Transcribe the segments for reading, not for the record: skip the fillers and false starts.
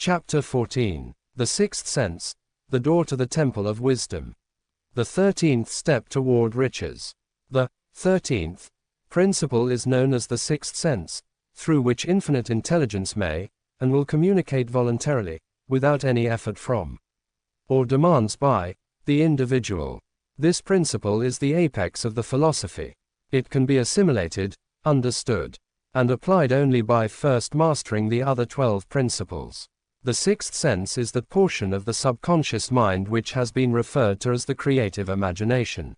Chapter 14. The Sixth Sense, the Door to the Temple of Wisdom. The 13th Step Toward Riches. The 13th principle is known as the Sixth Sense, through which infinite intelligence may, and will communicate voluntarily, without any effort from, or demands by, the individual. This principle is the apex of the philosophy. It can be assimilated, understood, and applied only by first mastering the other 12 principles. The sixth sense is that portion of the subconscious mind which has been referred to as the creative imagination.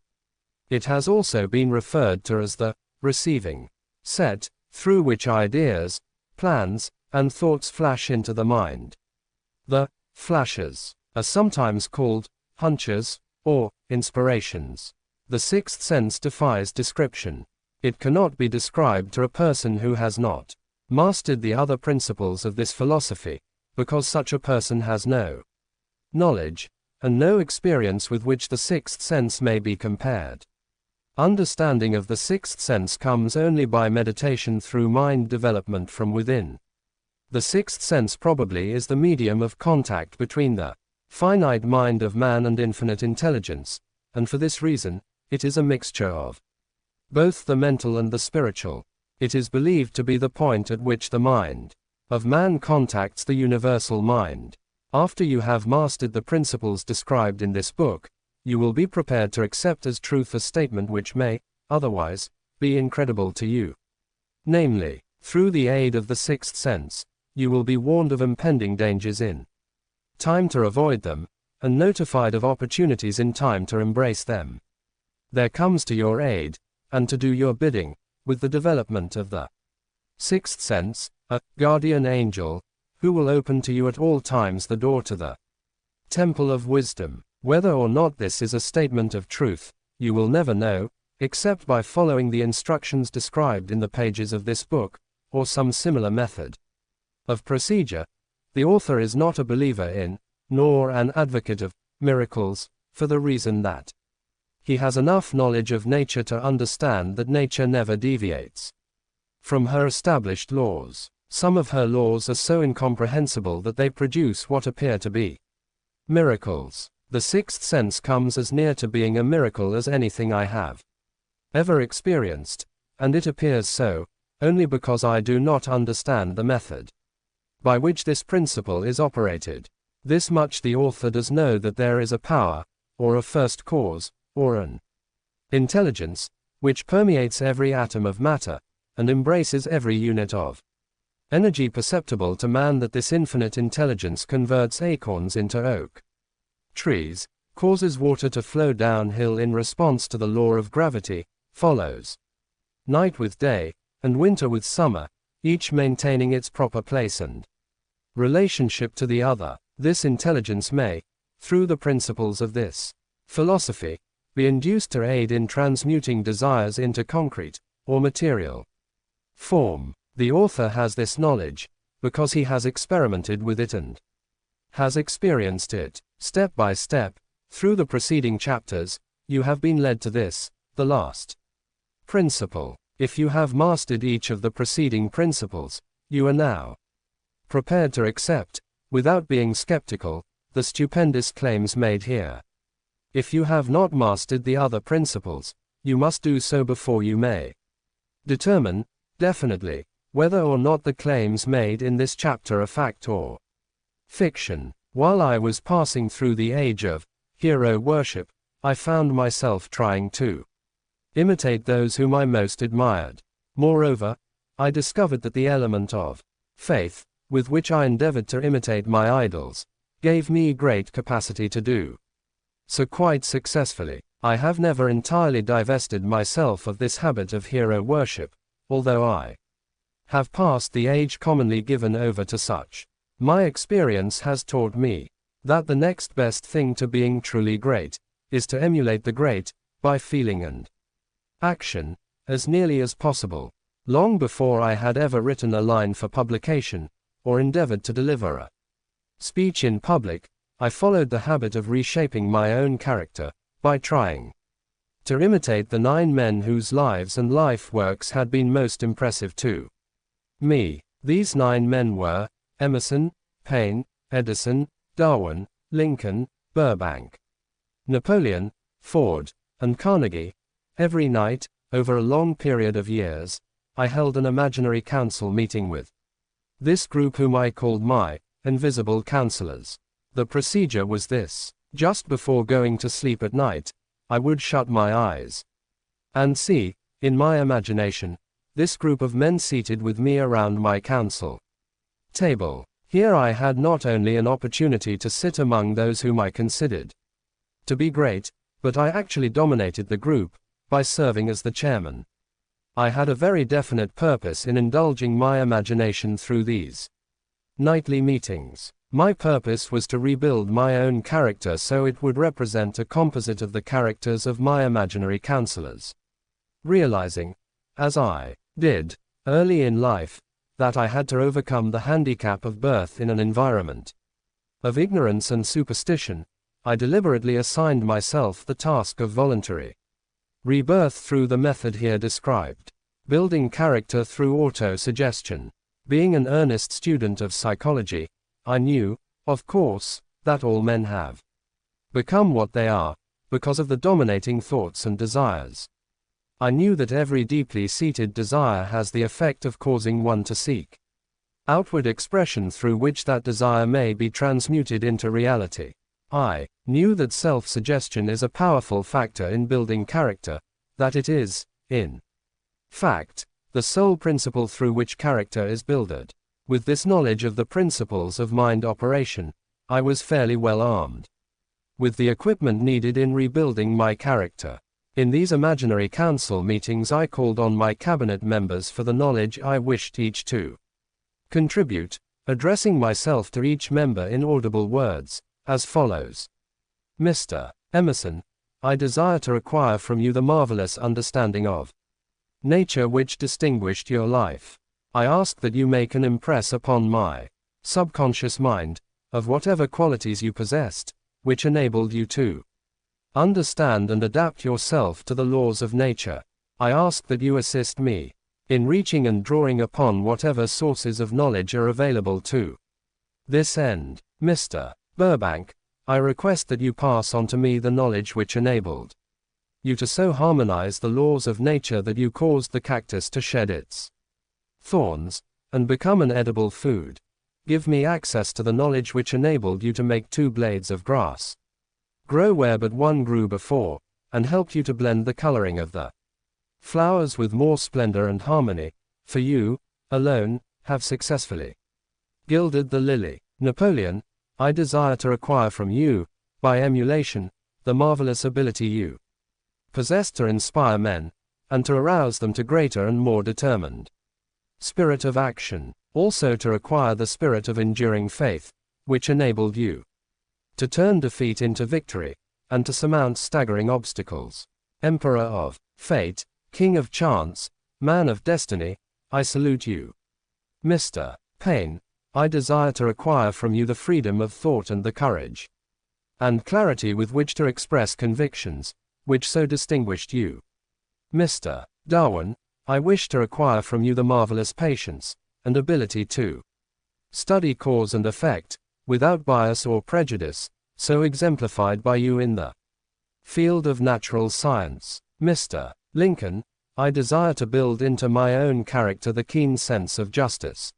It has also been referred to as the receiving set, through which ideas, plans, and thoughts flash into the mind. The flashes are sometimes called hunches or inspirations. The sixth sense defies description. It cannot be described to a person who has not mastered the other principles of this philosophy, because such a person has no knowledge, and no experience with which the sixth sense may be compared. Understanding of the sixth sense comes only by meditation through mind development from within. The sixth sense probably is the medium of contact between the finite mind of man and infinite intelligence, and for this reason, it is a mixture of both the mental and the spiritual. It is believed to be the point at which the mind of man contacts the universal mind. After you have mastered the principles described in this book, you will be prepared to accept as truth a statement which may, otherwise, be incredible to you. Namely, through the aid of the sixth sense, you will be warned of impending dangers in time to avoid them, and notified of opportunities in time to embrace them. There comes to your aid, and to do your bidding, with the development of the sixth sense, a guardian angel, who will open to you at all times the door to the temple of wisdom. Whether or not this is a statement of truth, you will never know, except by following the instructions described in the pages of this book, or some similar method of procedure. The author is not a believer in, nor an advocate of, miracles, for the reason that he has enough knowledge of nature to understand that nature never deviates from her established laws. Some of her laws are so incomprehensible that they produce what appear to be miracles. The sixth sense comes as near to being a miracle as anything I have ever experienced, and it appears so, only because I do not understand the method by which this principle is operated. This much the author does know, that there is a power, or a first cause, or an intelligence, which permeates every atom of matter, and embraces every unit of energy perceptible to man, that this infinite intelligence converts acorns into oak trees, causes water to flow downhill in response to the law of gravity, follows night with day, and winter with summer, each maintaining its proper place and relationship to the other. This intelligence may, through the principles of this philosophy, be induced to aid in transmuting desires into concrete, or material form. The author has this knowledge, because he has experimented with it and has experienced it. Step by step, through the preceding chapters, you have been led to this, the last principle. If you have mastered each of the preceding principles, you are now prepared to accept, without being skeptical, the stupendous claims made here. If you have not mastered the other principles, you must do so before you may determine, definitely, whether or not the claims made in this chapter are fact or fiction. While I was passing through the age of hero worship, I found myself trying to imitate those whom I most admired. Moreover, I discovered that the element of faith, with which I endeavored to imitate my idols, gave me great capacity to do so quite successfully. I have never entirely divested myself of this habit of hero worship, although I have passed the age commonly given over to such. My experience has taught me that the next best thing to being truly great is to emulate the great, by feeling and action, as nearly as possible. Long before I had ever written a line for publication, or endeavored to deliver a speech in public, I followed the habit of reshaping my own character, by trying to imitate the 9 men whose lives and life works had been most impressive to me. These 9 men were Emerson, Paine, Edison, Darwin, Lincoln, Burbank, Napoleon, Ford, and Carnegie. Every night, over a long period of years, I held an imaginary council meeting with this group whom I called my invisible counselors. The procedure was this. Just before going to sleep at night, I would shut my eyes and see, in my imagination, this group of men seated with me around my council table. Here I had not only an opportunity to sit among those whom I considered to be great, but I actually dominated the group by serving as the chairman. I had a very definite purpose in indulging my imagination through these nightly meetings. My purpose was to rebuild my own character so it would represent a composite of the characters of my imaginary counselors. Realizing, as I did, early in life, that I had to overcome the handicap of birth in an environment of ignorance and superstition, I deliberately assigned myself the task of voluntary rebirth through the method here described. Building character through auto-suggestion. Being an earnest student of psychology, I knew, of course, that all men have become what they are, because of the dominating thoughts and desires. I knew that every deeply seated desire has the effect of causing one to seek outward expression through which that desire may be transmuted into reality. I knew that self-suggestion is a powerful factor in building character, that it is, in fact, the sole principle through which character is builded. With this knowledge of the principles of mind operation, I was fairly well armed with the equipment needed in rebuilding my character. In these imaginary council meetings I called on my cabinet members for the knowledge I wished each to contribute, addressing myself to each member in audible words, as follows. Mr. Emerson, I desire to acquire from you the marvelous understanding of nature which distinguished your life. I ask that you make an impress upon my subconscious mind, of whatever qualities you possessed, which enabled you to understand and adapt yourself to the laws of nature. I ask that you assist me in reaching and drawing upon whatever sources of knowledge are available to this end. Mr. Burbank, I request that you pass on to me the knowledge which enabled you to so harmonize the laws of nature that you caused the cactus to shed its thorns and become an edible food. Give me access to the knowledge which enabled you to make 2 blades of grass grow where but one grew before, and helped you to blend the coloring of the flowers with more splendor and harmony, for you, alone, have successfully gilded the lily. Napoleon, I desire to acquire from you, by emulation, the marvelous ability you possess to inspire men, and to arouse them to greater and more determined spirit of action, also to acquire the spirit of enduring faith, which enabled you to turn defeat into victory, and to surmount staggering obstacles. Emperor of fate, king of chance, man of destiny, I salute you. Mr. Paine, I desire to acquire from you the freedom of thought and the courage and clarity with which to express convictions, which so distinguished you. Mr. Darwin, I wish to acquire from you the marvelous patience and ability to study cause and effect, without bias or prejudice, so exemplified by you in the field of natural science. Mr. Lincoln, I desire to build into my own character the keen sense of justice,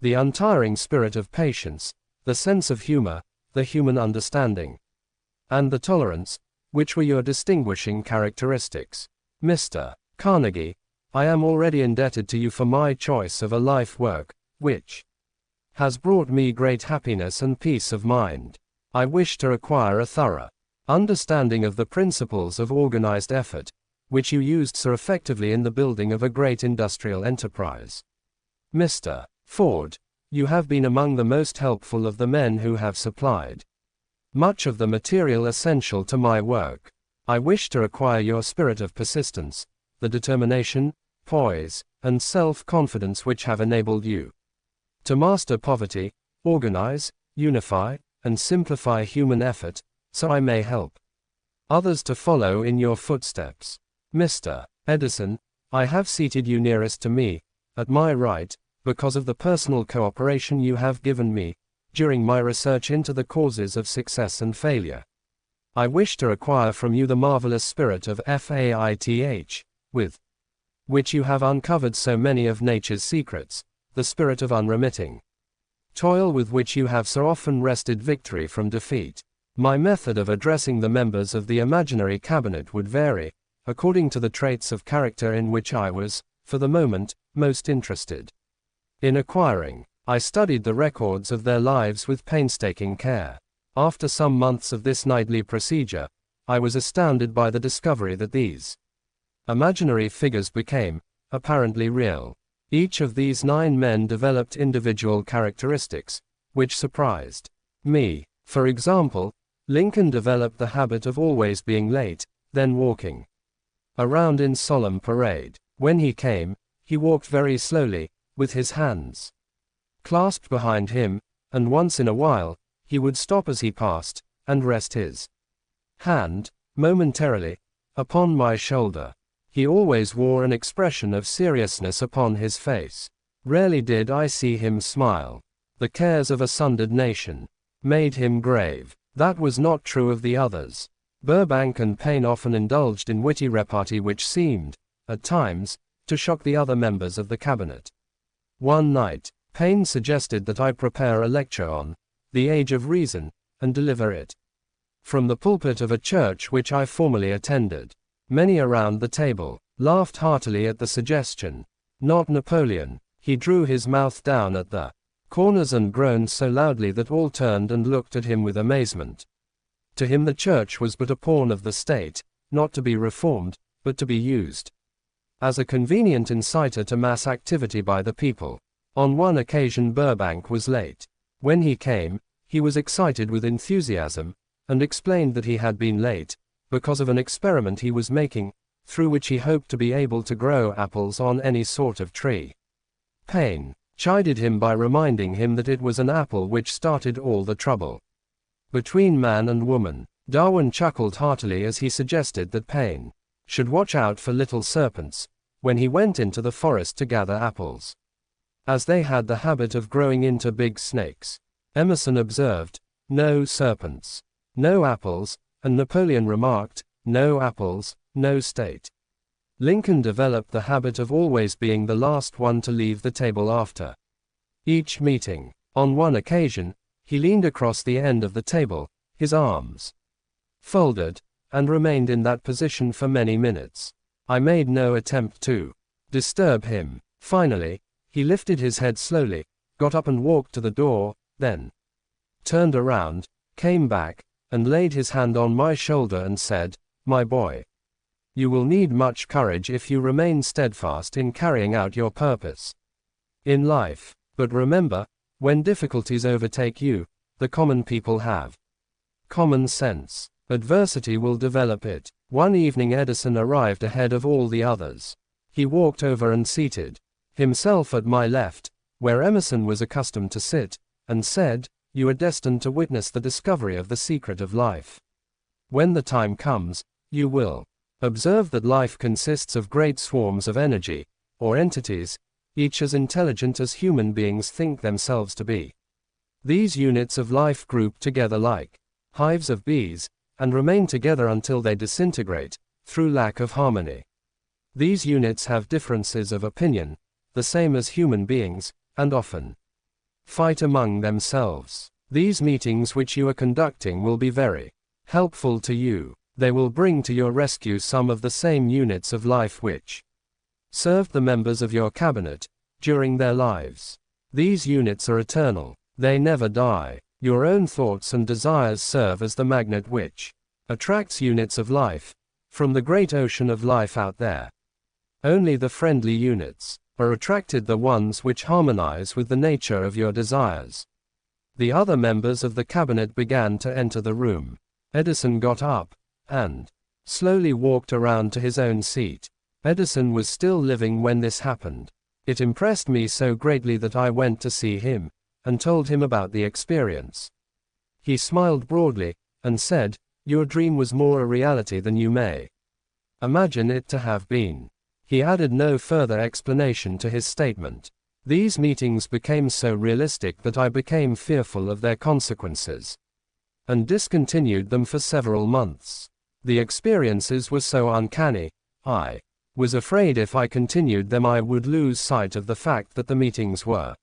the untiring spirit of patience, the sense of humor, the human understanding, and the tolerance, which were your distinguishing characteristics. Mr. Carnegie, I am already indebted to you for my choice of a life work, which has brought me great happiness and peace of mind. I wish to acquire a thorough understanding of the principles of organized effort, which you used so effectively in the building of a great industrial enterprise. Mr. Ford, you have been among the most helpful of the men who have supplied much of the material essential to my work. I wish to acquire your spirit of persistence, the determination, poise, and self-confidence which have enabled you to master poverty, organize, unify, and simplify human effort, so I may help others to follow in your footsteps. Mr. Edison, I have seated you nearest to me, at my right, because of the personal cooperation you have given me, during my research into the causes of success and failure. I wish to acquire from you the marvelous spirit of faith, with which you have uncovered so many of nature's secrets, the spirit of unremitting toil with which you have so often wrested victory from defeat. My method of addressing the members of the imaginary cabinet would vary, according to the traits of character in which I was, for the moment, most interested in acquiring. I studied the records of their lives with painstaking care. After some months of this nightly procedure, I was astounded by the discovery that these imaginary figures became apparently real. Each of these 9 men developed individual characteristics, which surprised me. For example, Lincoln developed the habit of always being late, then walking around in solemn parade. When he came, he walked very slowly, with his hands clasped behind him, and once in a while, he would stop as he passed, and rest his hand, momentarily, upon my shoulder. He always wore an expression of seriousness upon his face. Rarely did I see him smile. The cares of a sundered nation made him grave. That was not true of the others. Burbank and Paine often indulged in witty repartee which seemed, at times, to shock the other members of the cabinet. One night, Paine suggested that I prepare a lecture on the age of reason, and deliver it from the pulpit of a church which I formerly attended. Many around the table laughed heartily at the suggestion. Not Napoleon. He drew his mouth down at the corners and groaned so loudly that all turned and looked at him with amazement. To him the church was but a pawn of the state, not to be reformed, but to be used as a convenient inciter to mass activity by the people. On one occasion Burbank was late. When he came, he was excited with enthusiasm, and explained that he had been late because of an experiment he was making, through which he hoped to be able to grow apples on any sort of tree. Paine chided him by reminding him that it was an apple which started all the trouble between man and woman. Darwin chuckled heartily as he suggested that Paine should watch out for little serpents when he went into the forest to gather apples, as they had the habit of growing into big snakes. Emerson observed, "No serpents, no apples," and Napoleon remarked, "No apples, no state." Lincoln developed the habit of always being the last one to leave the table after each meeting. On one occasion, he leaned across the end of the table, his arms folded, and remained in that position for many minutes. I made no attempt to disturb him. Finally, he lifted his head slowly, got up and walked to the door, then turned around, came back, and laid his hand on my shoulder and said, "My boy, you will need much courage if you remain steadfast in carrying out your purpose in life. But remember, when difficulties overtake you, the common people have common sense. Adversity will develop it." One evening Edison arrived ahead of all the others. He walked over and seated himself at my left, where Emerson was accustomed to sit, and said, "You are destined to witness the discovery of the secret of life. When the time comes, you will observe that life consists of great swarms of energy, or entities, each as intelligent as human beings think themselves to be. These units of life group together like hives of bees, and remain together until they disintegrate, through lack of harmony. These units have differences of opinion, the same as human beings, and often fight among themselves. These meetings which you are conducting will be very helpful to you. They will bring to your rescue some of the same units of life which served the members of your cabinet during their lives. These units are eternal. They never die. Your own thoughts and desires serve as the magnet which attracts units of life from the great ocean of life out there. Only the friendly units are attracted, the ones which harmonize with the nature of your desires. The other members of the cabinet began to enter the room. Edison got up and slowly walked around to his own seat. Edison was still living when this happened. It impressed me so greatly that I went to see him and told him about the experience. He smiled broadly and said, "Your dream was more a reality than you may imagine it to have been." He added no further explanation to his statement. These meetings became so realistic that I became fearful of their consequences, and discontinued them for several months. The experiences were so uncanny, I was afraid if I continued them I would lose sight of the fact that the meetings were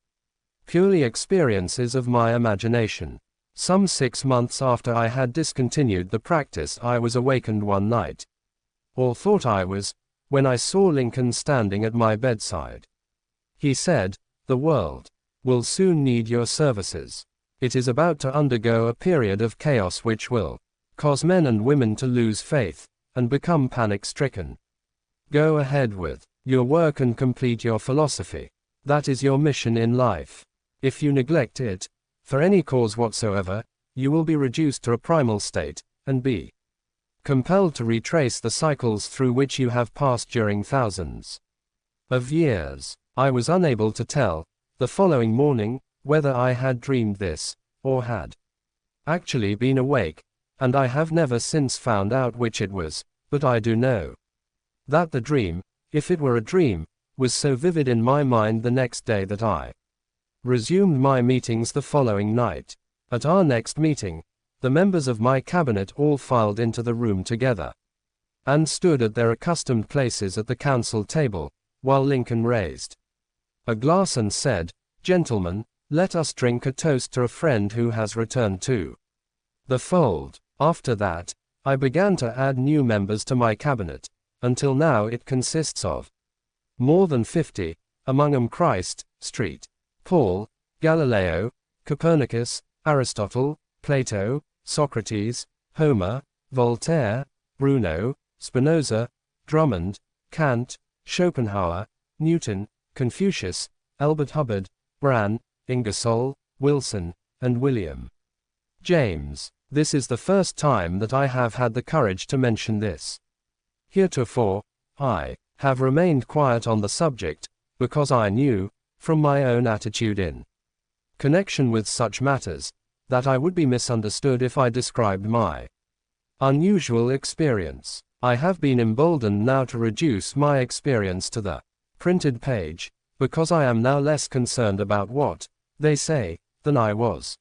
purely experiences of my imagination. Some 6 months after I had discontinued the practice I was awakened one night, or thought I was, when I saw Lincoln standing at my bedside. He said, "The world will soon need your services. It is about to undergo a period of chaos which will cause men and women to lose faith, and become panic-stricken. Go ahead with your work and complete your philosophy. That is your mission in life. If you neglect it, for any cause whatsoever, you will be reduced to a primal state, and be compelled to retrace the cycles through which you have passed during thousands of years." I was unable to tell, the following morning, whether I had dreamed this, or had actually been awake, and I have never since found out which it was, but I do know that the dream, if it were a dream, was so vivid in my mind the next day that I resumed my meetings the following night. At our next meeting, the members of my cabinet all filed into the room together, and stood at their accustomed places at the council table, while Lincoln raised a glass and said, "Gentlemen, let us drink a toast to a friend who has returned to the fold." After that, I began to add new members to my cabinet, until now it consists of more than 50, among them Christ, Street, Paul, Galileo, Copernicus, Aristotle, Plato, Socrates, Homer, Voltaire, Bruno, Spinoza, Drummond, Kant, Schopenhauer, Newton, Confucius, Albert Hubbard, Bran, Ingersoll, Wilson, and William James. This is the first time that I have had the courage to mention this. Heretofore, I have remained quiet on the subject, because I knew, from my own attitude in connection with such matters, that I would be misunderstood if I described my unusual experience. I have been emboldened now to reduce my experience to the printed page, because I am now less concerned about what they say than I was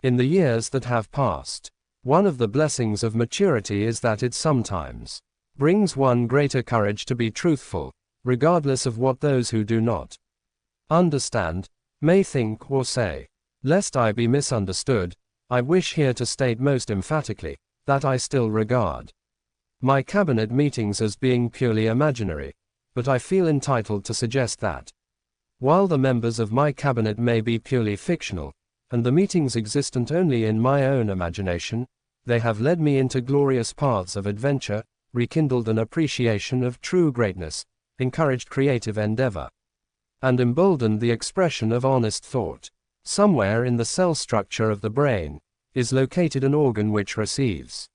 in the years that have passed. One of the blessings of maturity is that it sometimes brings one greater courage to be truthful, regardless of what those who do not understand may think or say. Lest I be misunderstood, I wish here to state most emphatically that I still regard my cabinet meetings as being purely imaginary, but I feel entitled to suggest that, while the members of my cabinet may be purely fictional, and the meetings existent only in my own imagination, they have led me into glorious paths of adventure, rekindled an appreciation of true greatness, encouraged creative endeavor, and emboldened the expression of honest thought. Somewhere in the cell structure of the brain is located an organ which receives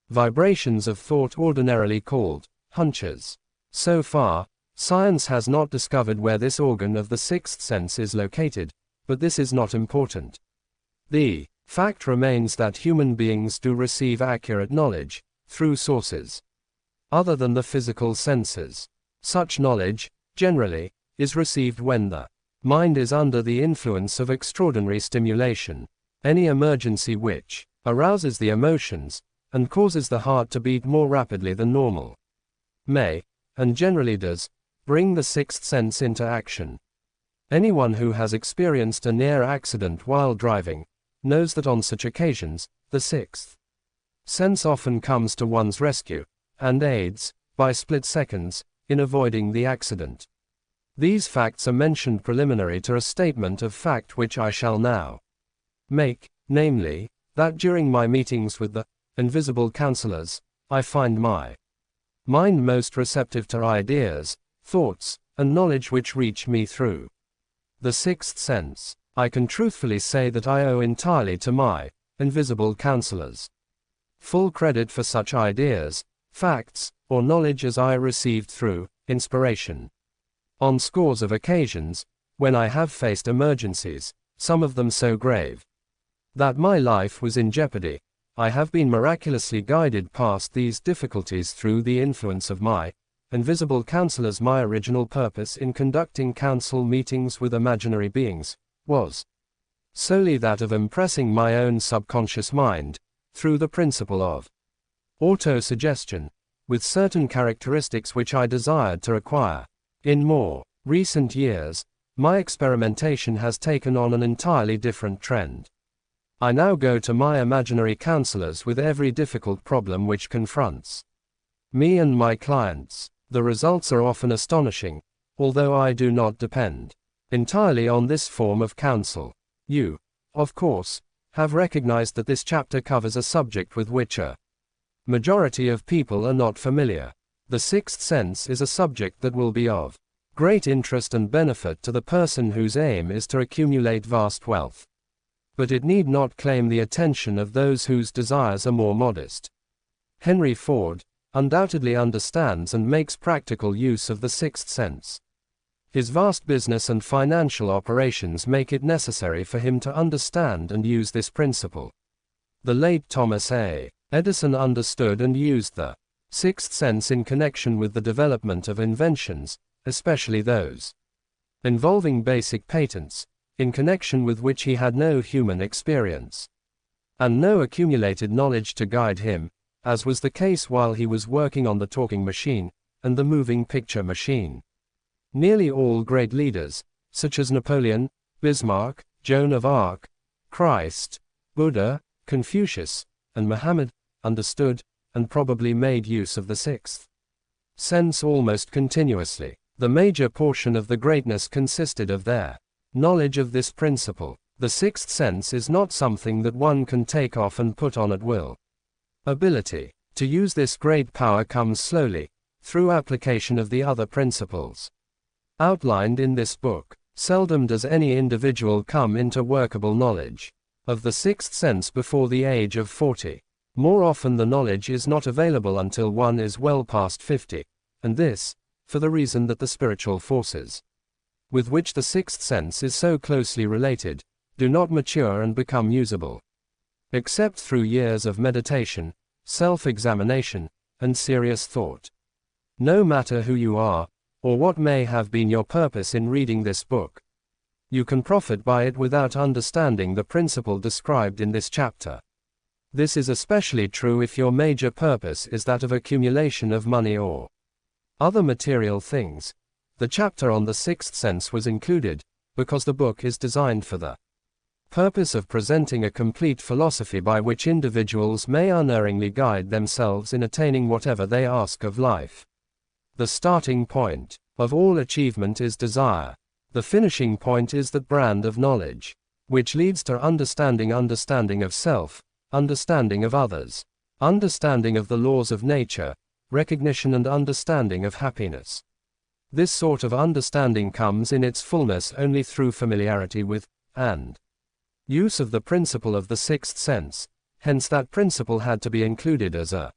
vibrations of thought ordinarily called hunches. So far, science has not discovered where this organ of the sixth sense is located, but this is not important. The fact remains that human beings do receive accurate knowledge through sources other than the physical senses. Such knowledge, generally, is received when the mind is under the influence of extraordinary stimulation. Any emergency which arouses the emotions and causes the heart to beat more rapidly than normal may, and generally does, bring the sixth sense into action. Anyone who has experienced a near accident while driving knows that on such occasions, the sixth sense often comes to one's rescue and aids, by split seconds, in avoiding the accident. These facts are mentioned preliminary to a statement of fact which I shall now make, namely, that during my meetings with the invisible counselors, I find my mind most receptive to ideas, thoughts, and knowledge which reach me through the sixth sense. I can truthfully say that I owe entirely to my invisible counselors full credit for such ideas, facts, or knowledge as I received through inspiration. On scores of occasions, when I have faced emergencies, some of them so grave that my life was in jeopardy, I have been miraculously guided past these difficulties through the influence of my invisible counselors. My original purpose in conducting council meetings with imaginary beings was solely that of impressing my own subconscious mind, through the principle of auto-suggestion, with certain characteristics which I desired to acquire. In more recent years, my experimentation has taken on an entirely different trend. I now go to my imaginary counselors with every difficult problem which confronts me and my clients. The results are often astonishing, although I do not depend entirely on this form of counsel. You, of course, have recognized that this chapter covers a subject with which a majority of people are not familiar. The sixth sense is a subject that will be of great interest and benefit to the person whose aim is to accumulate vast wealth. But it need not claim the attention of those whose desires are more modest. Henry Ford undoubtedly understands and makes practical use of the sixth sense. His vast business and financial operations make it necessary for him to understand and use this principle. The late Thomas A. Edison understood and used the sixth sense in connection with the development of inventions, especially those involving basic patents, in connection with which he had no human experience and no accumulated knowledge to guide him, as was the case while he was working on the talking machine and the moving picture machine. Nearly all great leaders, such as Napoleon, Bismarck, Joan of Arc, Christ, Buddha, Confucius, and Muhammad, understood, and probably made use of the sixth sense almost continuously. The major portion of the greatness consisted of their knowledge of this principle. The sixth sense is not something that one can take off and put on at will. Ability to use this great power comes slowly, through application of the other principles outlined in this book. Seldom does any individual come into workable knowledge of the sixth sense before the age of 40. More often the knowledge is not available until one is well past 50, and this, for the reason that the spiritual forces with which the sixth sense is so closely related, do not mature and become usable, except through years of meditation, self-examination, and serious thought. No matter who you are, or what may have been your purpose in reading this book, you can profit by it without understanding the principle described in this chapter. This is especially true if your major purpose is that of accumulation of money or other material things. The chapter on the sixth sense was included, because the book is designed for the purpose of presenting a complete philosophy by which individuals may unerringly guide themselves in attaining whatever they ask of life. The starting point of all achievement is desire. The finishing point is that brand of knowledge, which leads to understanding of self, understanding of others, understanding of the laws of nature, recognition and understanding of happiness. This sort of understanding comes in its fullness only through familiarity with, and use of the principle of the sixth sense. Hence that principle had to be included as a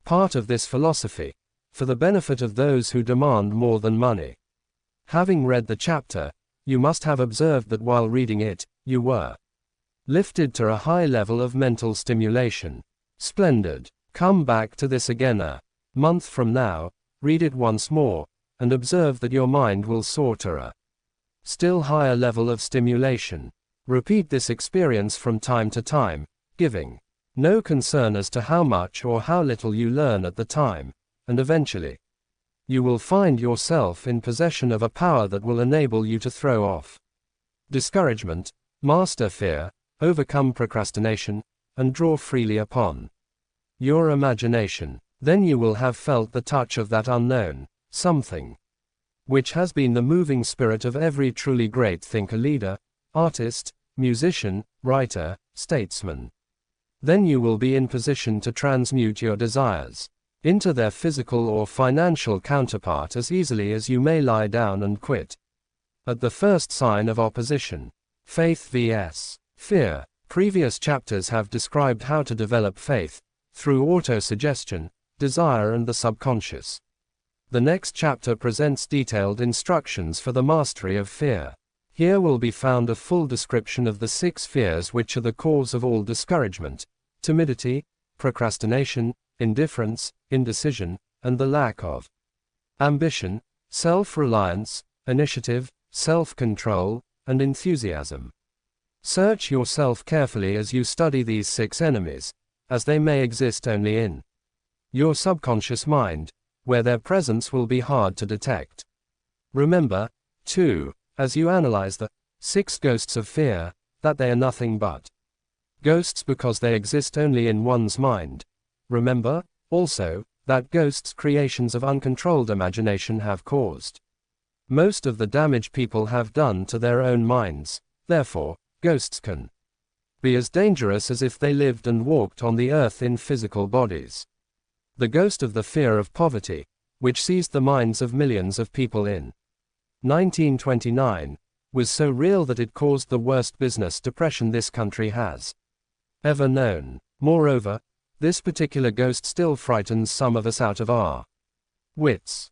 part of this philosophy, for the benefit of those who demand more than money. Having read the chapter, you must have observed that while reading it, you were lifted to a high level of mental stimulation. Splendid. Come back to this again a month from now, read it once more, and observe that your mind will soar to a still higher level of stimulation. Repeat this experience from time to time, giving no concern as to how much or how little you learn at the time, and eventually you will find yourself in possession of a power that will enable you to throw off discouragement, master fear, overcome procrastination, and draw freely upon your imagination. Then you will have felt the touch of that unknown something, which has been the moving spirit of every truly great thinker, leader, artist, musician, writer, statesman. Then you will be in position to transmute your desires into their physical or financial counterpart as easily as you may lie down and quit at the first sign of opposition. Faith vs. fear. Previous chapters have described how to develop faith through autosuggestion, desire and the subconscious. The next chapter presents detailed instructions for the mastery of fear. Here will be found a full description of the 6 fears which are the cause of all discouragement: timidity, procrastination, indifference, indecision, and the lack of ambition, self-reliance, initiative, self-control, and enthusiasm. Search yourself carefully as you study these 6 enemies, as they may exist only in your subconscious mind, where their presence will be hard to detect. Remember, too, as you analyze the 6 ghosts of fear, that they are nothing but ghosts because they exist only in one's mind. Remember, also, that ghosts creations of uncontrolled imagination have caused most of the damage people have done to their own minds. Therefore, ghosts can be as dangerous as if they lived and walked on the earth in physical bodies. The ghost of the fear of poverty, which seized the minds of millions of people in 1929, was so real that it caused the worst business depression this country has ever known. Moreover, this particular ghost still frightens some of us out of our wits.